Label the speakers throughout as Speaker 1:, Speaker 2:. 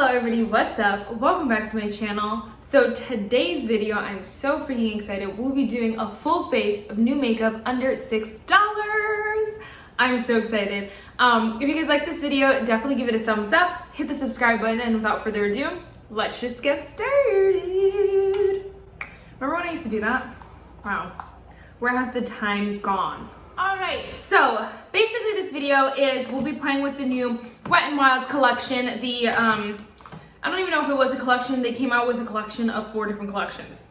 Speaker 1: Hello everybody, what's up? Welcome back to my channel. So today's video, I'm so freaking excited. We'll be doing a full face of new makeup under $6. I'm so excited. If you guys like this video, definitely give it a thumbs up, hit the subscribe button, and without further ado, let's just get started. Remember when I used to do that? Wow, where has the time gone? All right, so basically this video is we'll be playing with the new Wet n Wild collection. I don't even know if it was a collection. They came out with a collection of 4 different collections.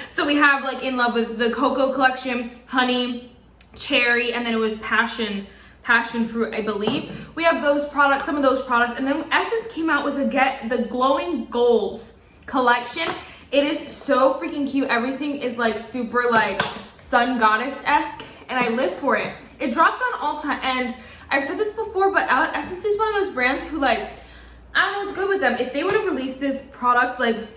Speaker 1: So we have like In Love with the Cocoa collection, Honey, Cherry, and then it was Passion Fruit, I believe. We have those products, some of those products, and then Essence came out with the Glowing Golds collection. It is so freaking cute. Everything is like super like sun goddess-esque, and I live for it. It dropped on Ulta, and I've said this before, but Essence is one of those brands who like, I don't know what's good with them. If they would have released this product, like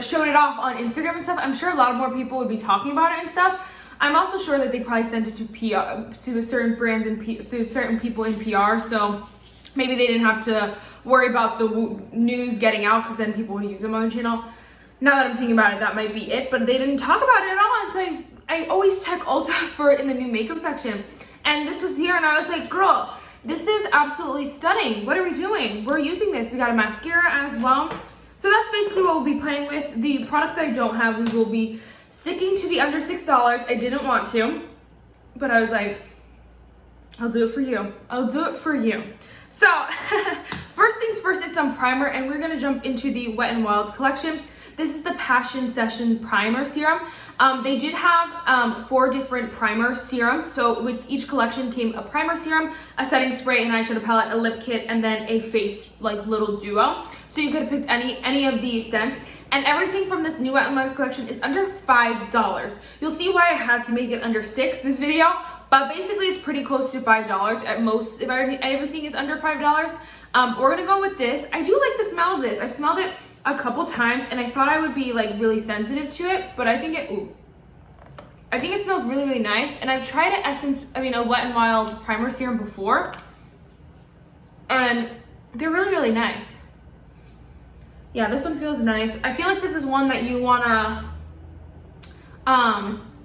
Speaker 1: showed it off on Instagram and stuff, I'm sure a lot more people would be talking about it and stuff. I'm also sure that they probably sent it to PR, to certain brands and to certain people in PR, so maybe they didn't have to worry about the news getting out, because then people would use them on the channel. Now that I'm thinking about it, that might be it, but they didn't talk about it at all, and so I always check Ulta for it in the new makeup section. And this was here, and I was like, girl, this is absolutely stunning. What are we doing? We're using this. We got a mascara as well. So that's basically what we'll be playing with. The products that I don't have, we will be sticking to the under $6. I didn't want to, but I was like, I'll do it for you. I'll do it for you. So first things first is some primer, and we're gonna jump into the Wet n Wild collection. This is the Passion Session Primer Serum. They did have 4 different primer serums. So with each collection came a primer serum, a setting spray, an eyeshadow palette, a lip kit, and then a face like little duo. So you could have picked any of these scents. And everything from this new Wet n Wild collection is under $5. You'll see why I had to make it under $6 this video. But basically it's pretty close to $5 at most if everything is under $5. We're gonna go with this. I do like the smell of this. I've smelled it a couple times, and I thought I would be like really sensitive to it, but I think it smells really, really nice. And I've tried a Wet n Wild primer serum before, and they're really, really nice. Yeah, this one feels nice. I feel like this is one that you wanna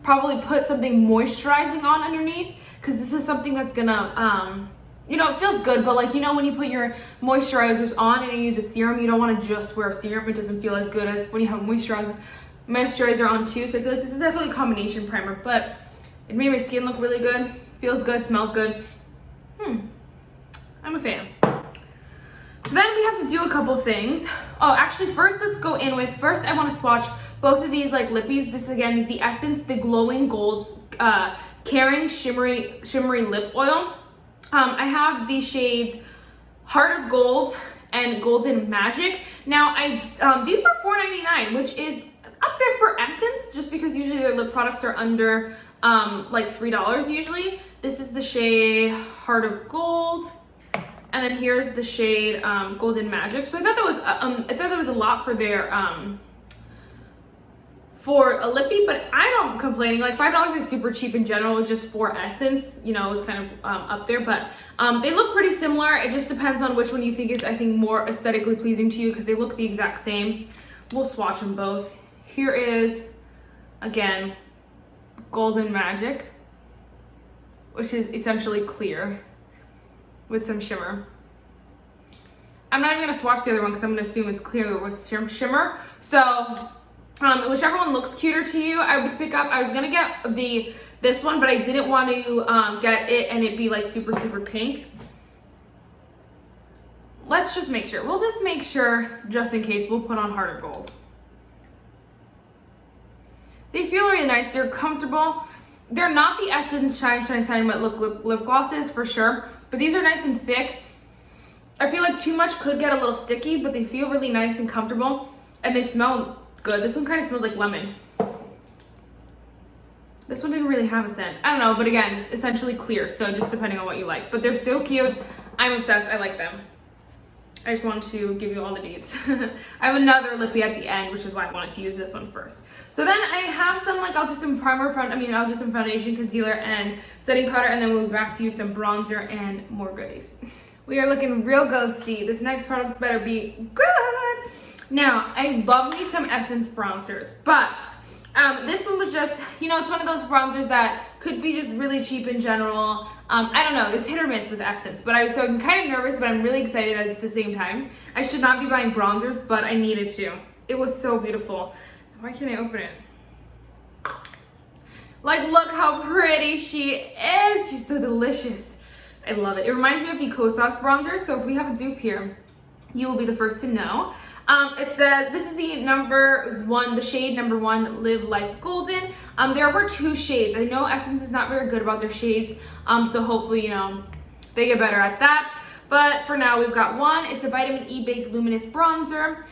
Speaker 1: probably put something moisturizing on underneath, because this is something that's gonna it feels good, but like, when you put your moisturizers on and you use a serum, you don't want to just wear a serum. It doesn't feel as good as when you have moisturizer on too. So I feel like this is definitely a combination primer, but it made my skin look really good, feels good, smells good. I'm a fan. So then we have to do a couple things. Oh, actually first let's go in with, I want to swatch both of these like lippies. This again is the Essence, the Glowing Golds Caring Shimmery Lip Oil. I have these shades Heart of Gold and Golden Magic. Now, these were $4.99, which is up there for Essence, just because usually their lip products are under like $3 usually. This is the shade Heart of Gold, and then here's the shade Golden Magic. So I thought that was a lot for their for a lippy, but I don't complain. Like $5 is super cheap in general. It's just for Essence, it was kind of up there, but they look pretty similar. It just depends on which one you think is, I think, more aesthetically pleasing to you, because they look the exact same. We'll swatch them both. Here is, again, Golden Magic, which is essentially clear with some shimmer. I'm not even gonna swatch the other one because I'm gonna assume it's clear with shimmer. So whichever one looks cuter to you, I would pick up. I was gonna get this one, but I didn't want to get it and it be like super, super pink. Let's just make sure. We'll just make sure, just in case, we'll put on Heart of Gold. They feel really nice. They're comfortable. They're not the Essence Shine Shine Shine Wet lip glosses for sure, but these are nice and thick. I feel like too much could get a little sticky, but they feel really nice and comfortable, and they smell good. This one kind of smells like lemon. This one didn't really have a scent. I don't know, but again, it's essentially clear, so just depending on what you like. But they're so cute. I'm obsessed. I like them. I just wanted to give you all the deets. I have another lippy at the end, which is why I wanted to use this one first. So then I have some, I'll do some I'll do some foundation, concealer, and setting powder, and then we'll be back to use some bronzer and more goodies. We are looking real ghosty. This next product better be good. Now, I love me some Essence bronzers, but this one was just, you know, it's one of those bronzers that could be just really cheap in general. I don't know, it's hit or miss with Essence, but so I'm kind of nervous, but I'm really excited at the same time. I should not be buying bronzers, but I needed to. It was so beautiful. Why can't I open it? Like, look how pretty she is. She's so delicious. I love it. It reminds me of the Kosas bronzer, so if we have a dupe here, you will be the first to know. It says, this is the shade number 1, Live Life Golden. There were 2 shades. I know Essence is not very good about their shades, so hopefully, you know, they get better at that. But for now, we've got one. It's a Vitamin E Baked Luminous Bronzer.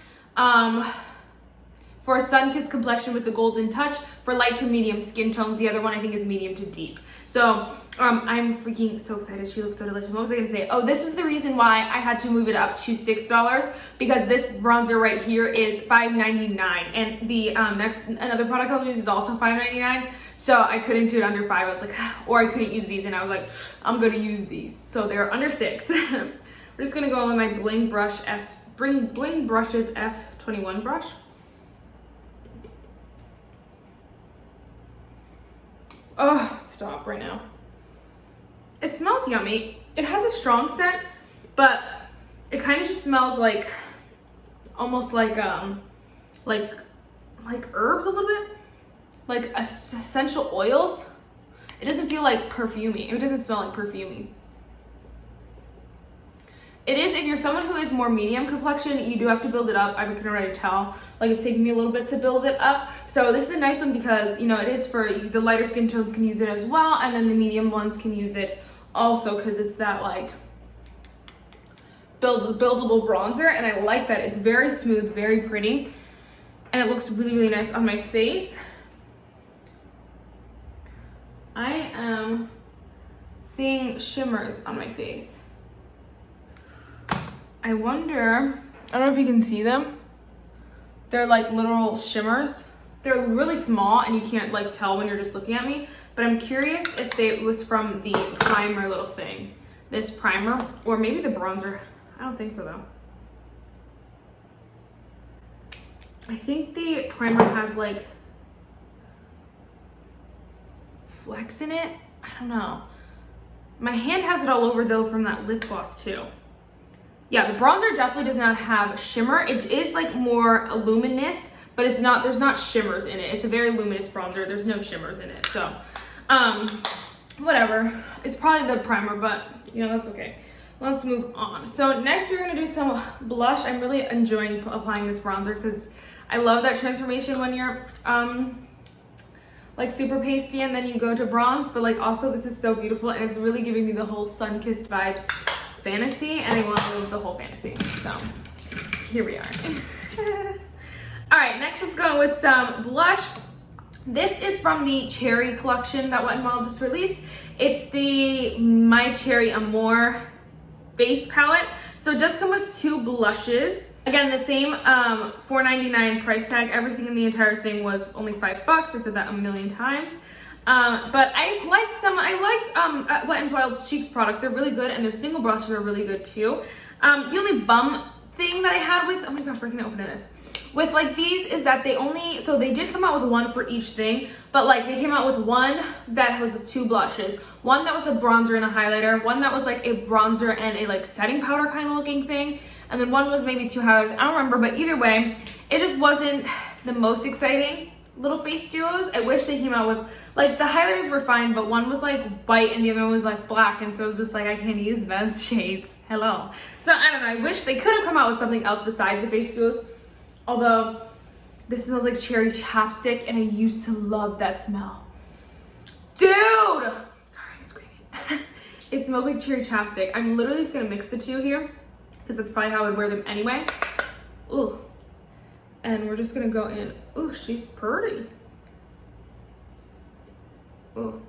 Speaker 1: For a sun-kissed complexion with a golden touch for light to medium skin tones. The other one I think is medium to deep. So I'm freaking so excited. She looks so delicious. What was I gonna say? Oh, this was the reason why I had to move it up to $6 because this bronzer right here is $5.99, and the another product I'll use is also $5.99. So I couldn't do it under $5. I was like, or I couldn't use these, and I was like, I'm gonna use these. So they're under $6. We're just gonna go in my Bling Brushes F21 brush. Oh, stop right now. It smells yummy. It has a strong scent, but it kind of just smells like, almost like herbs a little bit, like essential oils. It doesn't feel like perfumey. It doesn't smell like perfumey. It is, if you're someone who is more medium complexion, you do have to build it up. I can already tell. Like, it's taking me a little bit to build it up. So this is a nice one because, you know, it is for the lighter skin tones can use it as well. And then the medium ones can use it also because it's that, like, buildable bronzer. And I like that. It's very smooth, very pretty. And it looks really, really nice on my face. I am seeing shimmers on my face. I wonder, I don't know if you can see them. They're like literal shimmers. They're really small and you can't like tell when you're just looking at me, but I'm curious if it was from the primer little thing. This primer, or maybe the bronzer. I don't think so though. I think the primer has like flecks in it. I don't know. My hand has it all over though from that lip gloss too. Yeah, the bronzer definitely does not have shimmer. It is like more luminous, but it's not, there's not shimmers in it. It's a very luminous bronzer. There's no shimmers in it. So, whatever. It's probably the primer, but you know, that's okay. Let's move on. So next we're gonna do some blush. I'm really enjoying applying this bronzer because I love that transformation when you're like super pasty and then you go to bronze, but like also this is so beautiful and it's really giving me the whole sun-kissed vibes fantasy, and I want to live the whole fantasy. So here we are. All right, next let's go with some blush. This is from the Cherry collection that Wet n Wild just released. It's the My Cherry Amour face palette. So it does come with 2 blushes. Again, the same $4.99 price tag. Everything in the entire thing was only $5. I said that a million times. But I like Wet n Wild's Cheeks products. They're really good, and their single brushes are really good too. The only bum thing that I had with, oh my gosh, where can I open this? With like these is that so they did come out with 1 for each thing, but like they came out with 1 that was the 2 blushes, 1 that was a bronzer and a highlighter, 1 that was like a bronzer and a like setting powder kind of looking thing, and then 1 was maybe 2 highlighters. I don't remember, but either way, it just wasn't the most exciting little face duos. I wish they came out with, like, the highlighters were fine, but 1 was like white and the other one was like black, and so it was just like, I can't use those shades. Hello. So I don't know, I wish they could have come out with something else besides the face duos. Although this smells like cherry chapstick and I used to love that smell. Dude! Sorry, I'm screaming. It smells like cherry chapstick. I'm literally just gonna mix the 2 here because that's probably how I would wear them anyway. Ooh. And we're just gonna go in. Ooh, she's pretty. Ooh.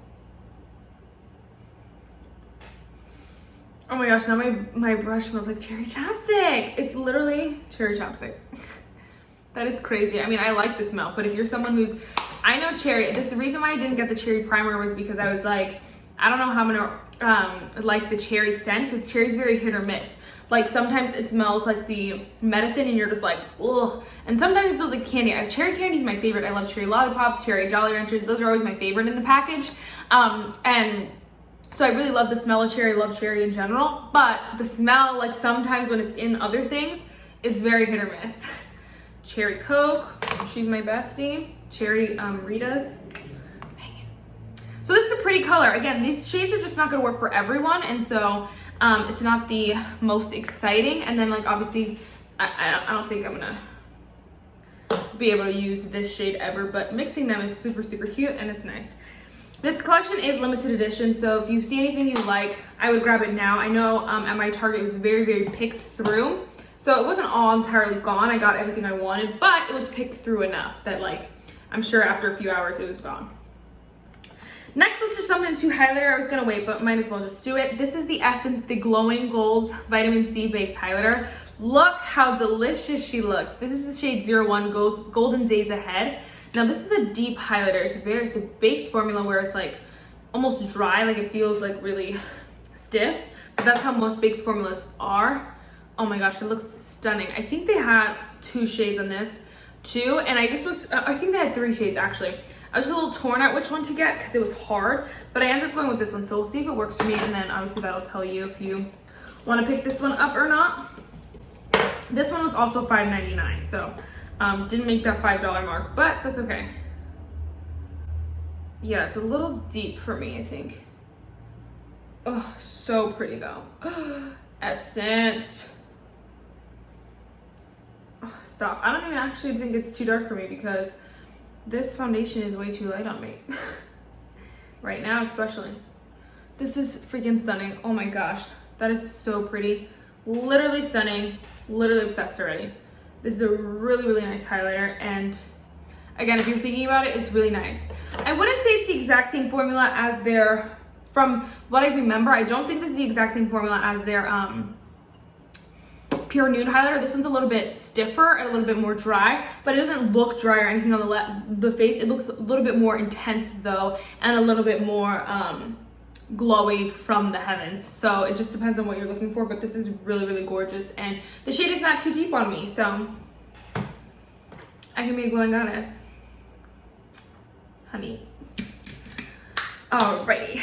Speaker 1: Oh my gosh, now my brush smells like cherry chapstick. It's literally cherry chapstick. That is crazy. I mean, I like the smell, but if you're someone I know cherry, the reason why I didn't get the cherry primer was because I was like, I don't know how I'm gonna like the cherry scent, because cherry's very hit or miss. Like sometimes it smells like the medicine and you're just like, ugh. And sometimes it smells like candy. Cherry candy is my favorite. I love cherry lollipops, cherry Jolly Ranchers. Those are always my favorite in the package. And so I really love the smell of cherry. I love cherry in general. But the smell, like sometimes when it's in other things, it's very hit or miss. Cherry Coke, she's my bestie. Cherry Rita's. So this is a pretty color. Again, these shades are just not gonna work for everyone, and so it's not the most exciting. And then like obviously, I don't think I'm gonna be able to use this shade ever, but mixing them is super, super cute and it's nice. This collection is limited edition, so if you see anything you like, I would grab it now. I know at my Target it was very, very picked through. So it wasn't all entirely gone. I got everything I wanted, but it was picked through enough that like, I'm sure after a few hours it was gone. Next, let's do something to highlighter. I was gonna wait, but might as well just do it. This is the Essence, the Glowing Goals Vitamin C Baked Highlighter. Look how delicious she looks. This is the shade 01 Golden Days Ahead. Now this is a deep highlighter. It's a baked formula where it's like almost dry, like it feels like really stiff, but that's how most baked formulas are. Oh my gosh, it looks stunning. I think they had 2 shades on this too, and I think they had 3 shades actually. I was just a little torn at which one to get because it was hard, but I ended up going with this one, so we'll see if it works for me, and then obviously that'll tell you if you want to pick this one up or not. This one was also $5.99, so didn't make that $5 mark, but that's okay. Yeah, it's a little deep for me, I think. Oh, so pretty though. Essence. Oh, stop. I don't even actually think it's too dark for me because this foundation is way too light on me. Right now, especially. This is freaking stunning. Oh my gosh. That is so pretty. Literally stunning. Literally obsessed already. This is a really, really nice highlighter. And again, if you're thinking about it, it's really nice. I wouldn't say it's the exact same formula as their, from what I remember, I don't think this is the exact same formula as their Pure Nude highlighter. This one's a little bit stiffer and a little bit more dry, but it doesn't look dry or anything on the face. It looks a little bit more intense though, and a little bit more glowy from the heavens. So it just depends on what you're looking for, but this is really, really gorgeous, and the shade is not too deep on me, so I can be a glowing goddess, honey. Alrighty,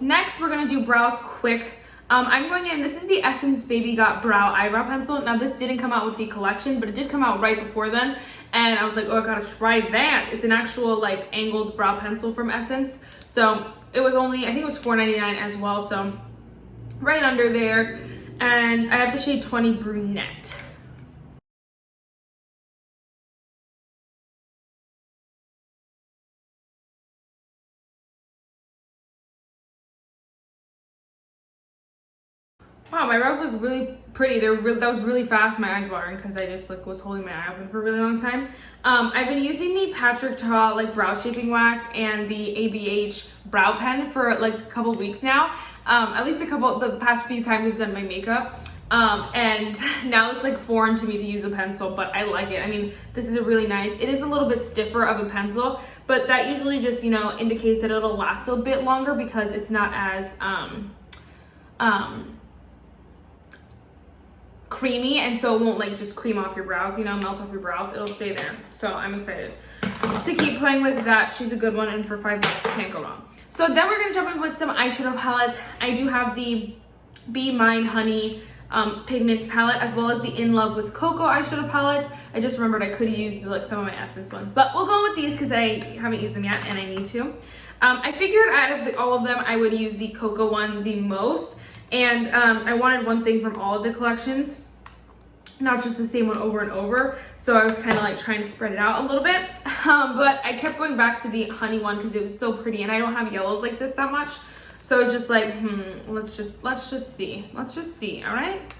Speaker 1: next we're gonna do brows quick. I'm going in, this is the Essence Baby Got Brow Eyebrow Pencil. Now this didn't come out with the collection, but it did come out right before then. And I was like, oh, I gotta try that. It's an actual like angled brow pencil from Essence. So it was only, I think it was $4.99 as well. So right under there. And I have the shade 20 Brunette. Wow, my brows look really pretty. That was really fast. My eyes watering because I just like was holding my eye open for a really long time. I've been using the Patrick Ta like brow shaping wax and the ABH brow pen for like a couple weeks now. At least the past few times I've done my makeup. And now it's like foreign to me to use a pencil, but I like it. I mean, this is a really nice, it is a little bit stiffer of a pencil, but that usually just, you know, indicates that it'll last a bit longer because it's not as, creamy, and so it won't like just cream off your brows, you know, melt off your brows. It'll stay there. So I'm excited to keep playing with that. She's a good one, and for $5 can't go wrong. So then we're gonna jump in with some eyeshadow palettes. I do have the Be Mine Honey Pigment palette, as well as the In Love with Cocoa eyeshadow palette. I just remembered I could have used like some of my Essence ones, but we'll go with these because I haven't used them yet and I need to. I figured out of all of them I would use the Cocoa one the most, and I wanted one thing from all of the collections, not just the same one over and over. So I was kind of like trying to spread it out a little bit. But I kept going back to the honey one because it was so pretty, and I don't have yellows like this that much. So it's just like, let's just see. Let's just see, all right?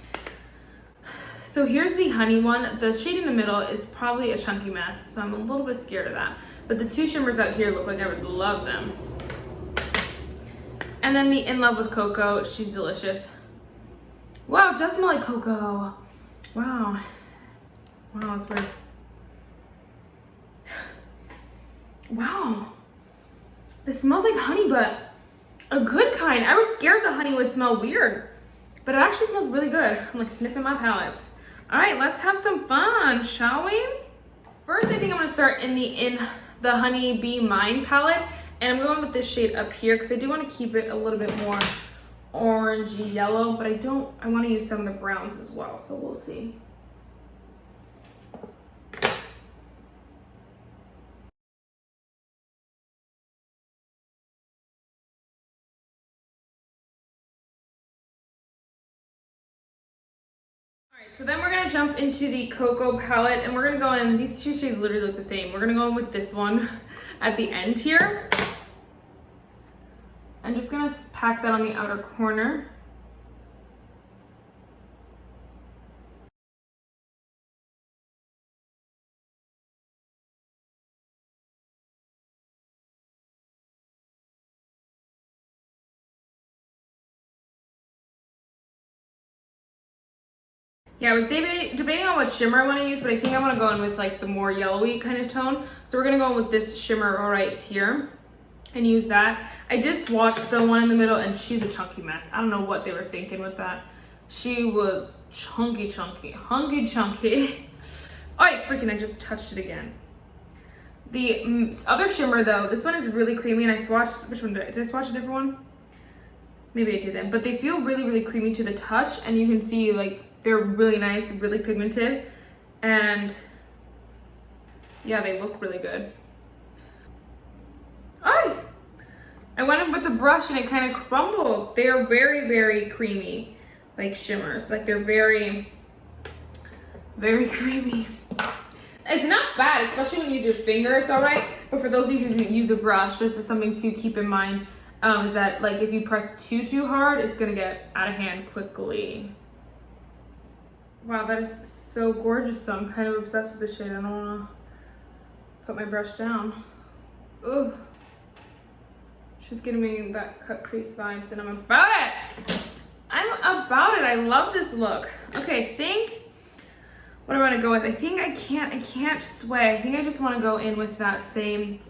Speaker 1: So here's the honey one. The shade in the middle is probably a chunky mess, so I'm a little bit scared of that. But the two shimmers out here look like I would love them. And then the In Love with Cocoa, she's delicious. Wow, it does smell like cocoa. Wow. Wow, that's weird. Wow. This smells like honey, but a good kind. I was scared the honey would smell weird, but it actually smells really good. I'm like sniffing my palettes. All right, let's have some fun, shall we? First, I think I'm gonna start in the Honey Bee Mine palette, and I'm going with this shade up here because I do want to keep it a little bit more orangey yellow, but I want to use some of the browns as well, so we'll see. So then we're gonna jump into the Cocoa palette, and we're gonna go in, these two shades literally look the same. We're gonna go in with this one at the end here. I'm just gonna pack that on the outer corner. Yeah, I was debating on what shimmer I want to use, but I think I want to go in with like the more yellowy kind of tone. So we're going to go in with this shimmer right here and use that. I did swatch the one in the middle, and she's a chunky mess. I don't know what they were thinking with that. She was chunky. All right, freaking, I just touched it again. The other shimmer though, this one is really creamy, and I swatched, which one did I swatch a different one? Maybe I didn't, but they feel really creamy to the touch, and you can see like they're really nice, really pigmented, and yeah, they look really good. Oh, I went in with a brush and it kind of crumbled. They are very creamy, like shimmers. Like they're very creamy. It's not bad, especially when you use your finger, it's all right. But for those of you who use a brush, this is something to keep in mind, is that like if you press too hard, it's gonna get out of hand quickly. Wow, that is so gorgeous though. I'm kind of obsessed with this shade. I don't wanna put my brush down. Ooh. She's giving me that cut crease vibes, and I'm about it. I love this look. Okay, what do I want to go with? I think I can't sway. I think I just want to go in with that same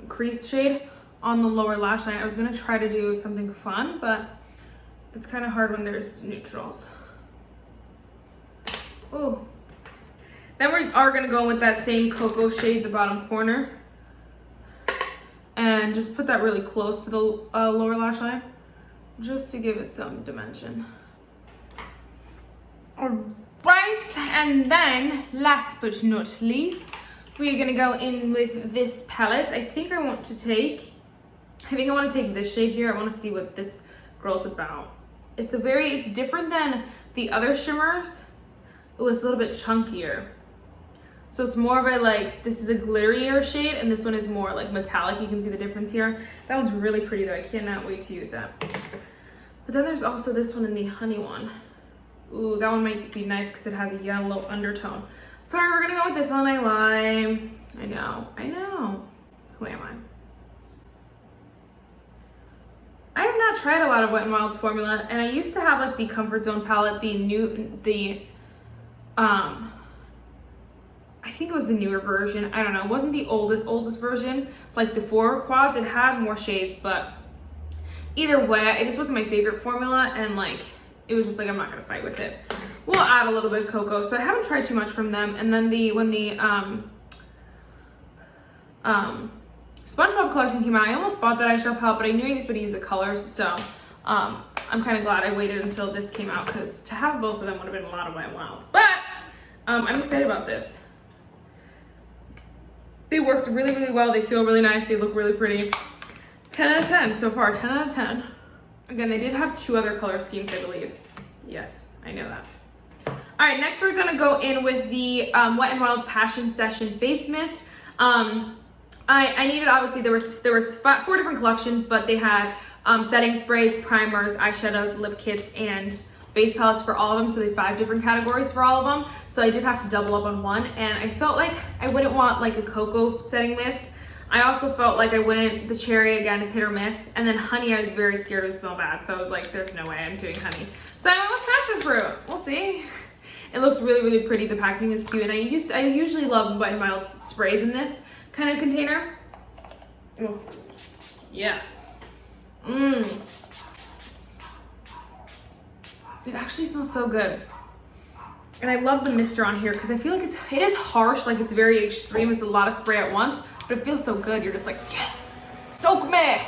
Speaker 1: crease shade on the lower lash line. I was gonna try to do something fun, but it's kind of hard when there's neutrals. Ooh. Then we are gonna go with that same cocoa shade, the bottom corner, and just put that really close to the lower lash line, just to give it some dimension. All right, and then last but not least, we're gonna go in with this palette. I think I want to take this shade here. I want to see what this girl's about. It's different than the other shimmers. It was a little bit chunkier. So it's more of a like, this is a glitterier shade, and this one is more like metallic. You can see the difference here. That one's really pretty though. I cannot wait to use that. But then there's also this one in the honey one. Ooh, that one might be nice because it has a yellow undertone. Sorry, we're gonna go with this one. I lied. I know. Who am I? I have not tried a lot of Wet n Wild's formula, and I used to have like the Comfort Zone palette, I think it was the newer version. I don't know. It wasn't the oldest version, like the 4 quads. It had more shades, but either way, it just wasn't my favorite formula, and like it was just like, I'm not gonna fight with it. We'll add a little bit of cocoa. So I haven't tried too much from them. And then when the SpongeBob collection came out, I almost bought that eyeshadow palette, but I knew I just would use the colors, so I'm kind of glad I waited until this came out, because to have both of them would have been a lot of Wet n Wild. But I'm excited about this. They worked really well. They feel really nice. They look really pretty. 10 out of 10 so far. 10 out of 10. Again, they did have 2 other color schemes, I believe. Yes, I know that. All right, next we're gonna go in with the Wet n Wild Passion Session Face Mist. I needed, obviously, there was 4 different collections, but they had setting sprays, primers, eyeshadows, lip kits, and face palettes for all of them. So they have 5 different categories for all of them. So I did have to double up on one, and I felt like I wouldn't want like a cocoa setting mist. I also felt like the cherry again is hit or miss, and then honey I was very scared it would smell bad, so I was like, there's no way I'm doing honey. So I went with passion fruit. We'll see. It looks really pretty. The packaging is cute, and I usually love Wet n Wild's sprays in this kind of container. Oh, yeah. It actually smells so good. And I love the mister on here because I feel like it is harsh, like it's very extreme. It's a lot of spray at once, but it feels so good. You're just like, yes, soak me.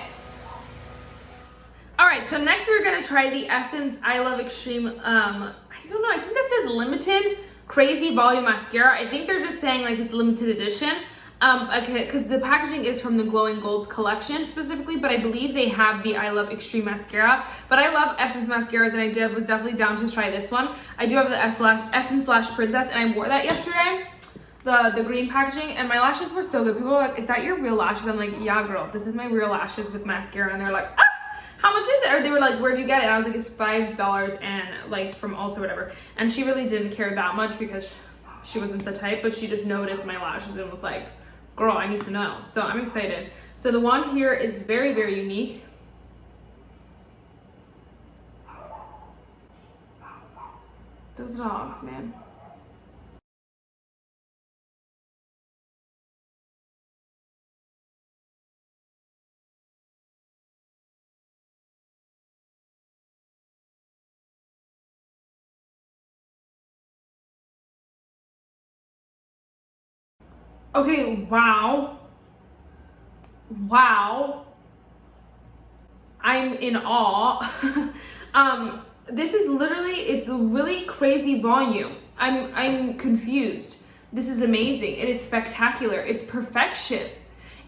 Speaker 1: All right, so next we're gonna try the Essence I Love Extreme, I don't know, I think that says limited crazy volume mascara. I think they're just saying like it's limited edition. Okay, because the packaging is from the Glowing Golds collection specifically, but I believe they have the I Love Extreme mascara. But I love Essence mascaras, and I was definitely down to try this one. I do have the Essence Lash Princess, and I wore that yesterday, the green packaging, and my lashes were so good. People were like, is that your real lashes? I'm like, yeah, girl, this is my real lashes with mascara. And they're like, ah, how much is it? Or they were like, where'd you get it? And I was like, it's $5 and like from Ulta or whatever. And she really didn't care that much because she wasn't the type, but she just noticed my lashes and was like, girl, I need to know. So I'm excited. So the one here is very, very unique. Those dogs, man. Okay, wow. Wow. I'm in awe. This is literally, it's a really crazy volume. I'm confused. This is amazing. It is spectacular. It's perfection.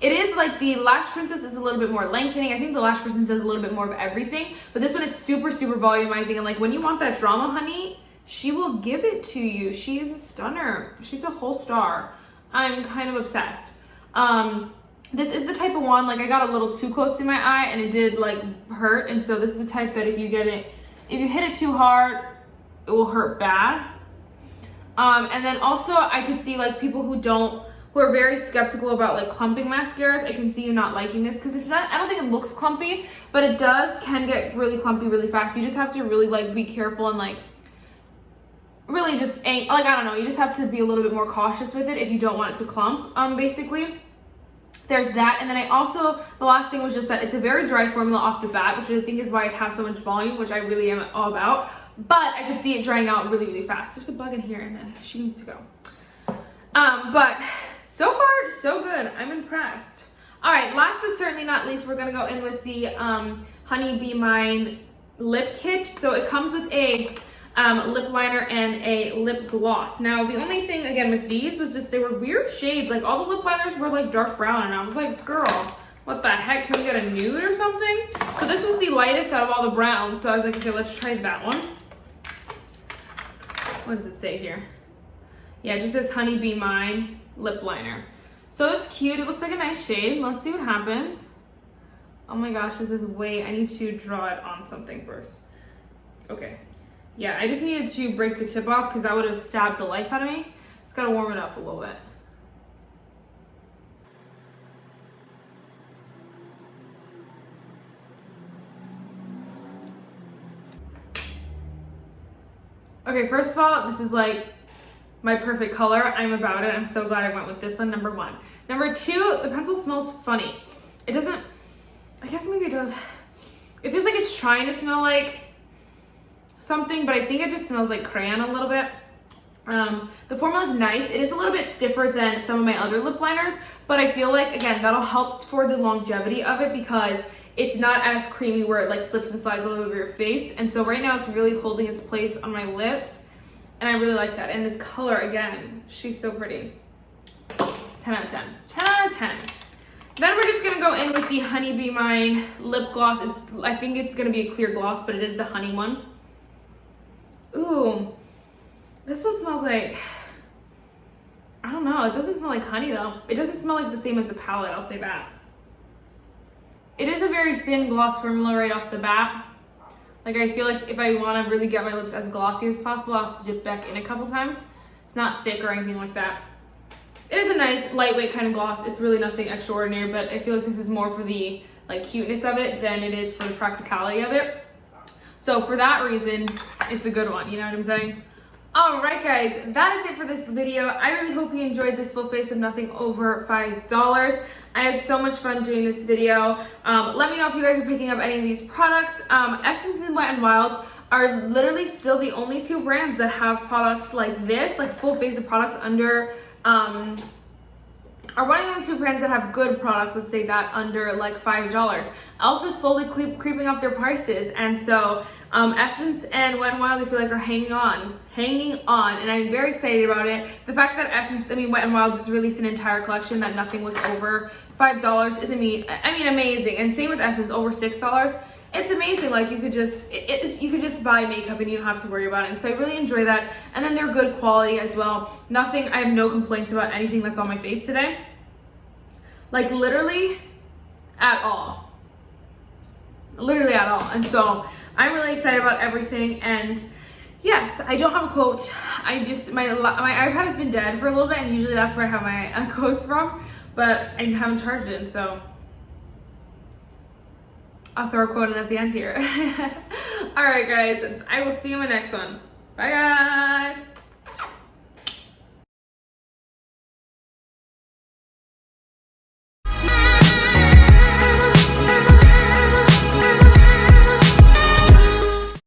Speaker 1: It is like the Lash Princess is a little bit more lengthening. I think the Lash Princess does a little bit more of everything, but this one is super, super volumizing. And like when you want that drama, honey, she will give it to you. She is a stunner. She's a whole star. I'm kind of obsessed. This is the type of one, like I got a little too close to my eye and it did like hurt. And so this is the type that if you hit it too hard, it will hurt bad. And then also I could see like people who are very skeptical about like clumping mascaras. I can see you not liking this because it's not, I don't think it looks clumpy, but it can get really clumpy really fast. You just have to really like be careful and like really just like, I don't know, you just have to be a little bit more cautious with it if you don't want it to clump, basically. There's that. And then the last thing was just that it's a very dry formula off the bat, which I think is why it has so much volume, which I really am all about. But I could see it drying out really, really fast. There's a bug in here and she needs to go. But so far, so good. I'm impressed. All right, last but certainly not least, we're gonna go in with the Honey Be Mine lip kit. So it comes with a lip liner and a lip gloss. Now the only thing again with these was just they were weird shades. Like all the lip liners were like dark brown and I was like, girl, what the heck, can we get a nude or something? So this was the lightest out of all the browns, so I was like, okay, let's try that one. What does it say here? Yeah, it just says Honey Be Mine lip liner. So it's cute, it looks like a nice shade. Let's see what happens. Oh my gosh, this is I need to draw it on something first. Okay. Yeah, I just needed to break the tip off because that would have stabbed the life out of me. Just gotta warm it up a little bit. Okay, first of all, this is like my perfect color. I'm about it. I'm so glad I went with this one, number one. Number two, the pencil smells funny. It doesn't, I guess maybe it does. It feels like it's trying to smell like something, but I think it just smells like crayon a little bit. The formula is nice. It is a little bit stiffer than some of my other lip liners, but I feel like, again, that'll help for the longevity of it because it's not as creamy where it like slips and slides all over your face. And so right now it's really holding its place on my lips and I really like that. And this color, again, she's so pretty. 10 out of 10. 10 out of 10. Then we're just gonna go in with the Honey Be Mine lip gloss. I think it's gonna be a clear gloss, but it is the honey one. Ooh, this one smells like, I don't know, it doesn't smell like honey though. It doesn't smell like the same as the palette, I'll say that. It is a very thin gloss formula right off the bat. Like I feel like if I wanna really get my lips as glossy as possible, I'll have to dip back in a couple times. It's not thick or anything like that. It is a nice lightweight kind of gloss. It's really nothing extraordinary, but I feel like this is more for the like cuteness of it than it is for the practicality of it. So for that reason, it's a good one, you know what I'm saying? All right, guys, that is it for this video. I really hope you enjoyed this full face of nothing over $5. I had so much fun doing this video. Let me know if you guys are picking up any of these products. Essence and Wet n Wild are literally still the only two brands that have products like this, like full face of products under, are one of the only two brands that have good products, let's say that, under like $5. e.l.f. is slowly creeping up their prices, and so Essence and Wet n Wild, I feel like, are hanging on, and I'm very excited about it. The fact that Wet n Wild just released an entire collection that nothing was over $5 is, amazing. And same with Essence, over $6. It's amazing. Like, you could just buy makeup and you don't have to worry about it. And so I really enjoy that. And then they're good quality as well. I have no complaints about anything that's on my face today. Like, literally at all. Literally at all. And so I'm really excited about everything. And yes, I don't have a quote. My iPad has been dead for a little bit, and usually that's where I have my quotes from, but I haven't charged it, so I'll throw a quote in at the end here. All right, guys, I will see you in my next one. Bye, guys.